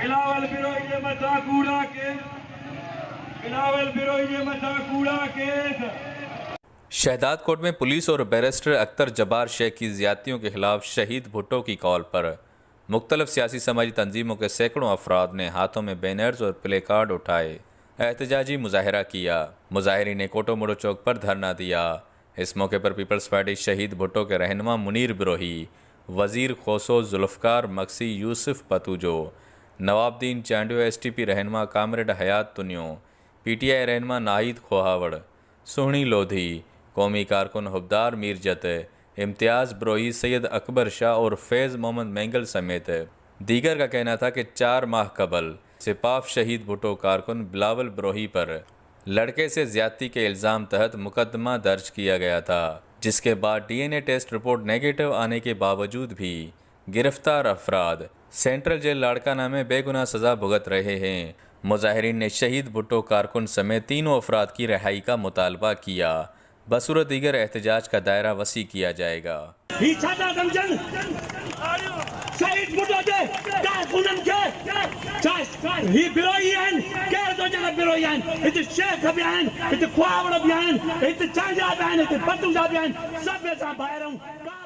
बिलावल बिरोई जे मथा कूड़ा के बिलावल बिरोई जे मथा कूड़ा केस। शहदाद कोट में पुलिस और बैरिस्टर अख्तर जब्बार शेख की ज़्यादतियों के खिलाफ शहीद भुट्टो की कॉल पर मुख्तलिफ सियासी समाजी तंजीमों के सैकड़ों अफराद ने हाथों में बैनर्स और प्ले कार्ड उठाए एहतजाजी मुजाहरा किया। मुजाहिरीन ने कोटो मोड़ो चौक पर धरना दिया। इस मौके पर पीपल्स पार्टी शहीद भुट्टो के रहनुमा मुनीर बिरोही, वज़ीर खोसो जुल्फ़कार मक्सी यूसुफ पतूजो, नवाबुद्दीन चांडियो STP रहनुमा कामरेड हयात तुनियो, PTI रहनुमा नाहिद खोहावड़, सोहनी लोधी, कौमी कारकुन हुबदार मीरजत, इम्तियाज़ बिरोही, सैयद अकबर शाह और फैज़ मोहम्मद मैंगल समेत दीगर का कहना था कि 4 माह कबल सिपाफ शहीद भुट्टो कारकुन बिलावल बिरोही पर लड़के से ज्यादती के इल्ज़ाम तहत मुकदमा दर्ज किया गया था, जिसके बाद DNA टेस्ट रिपोर्ट नेगेटिव आने के बावजूद भी गिरफ्तार अफराद सेंट्रल जेल लाड़काना में बेगुनाह सज़ा भुगत रहे हैं। मुजाहिरीन ने शहीद भुट्टो कारकुन समेत तीनों अफराद की रिहाई का मुतालबा किया। बसूरत दीगर एहतजाज का दायरा वसी किया जाएगा। शहीद भुट्टो के कारकुनन के ही बिरोईन के दो जगह बिरोईन इते शेख अभियान इते ख्वावड़ अभियान इते चांजा अभियान इते बतूजा अभियान सब ऐसा बाहर हूं का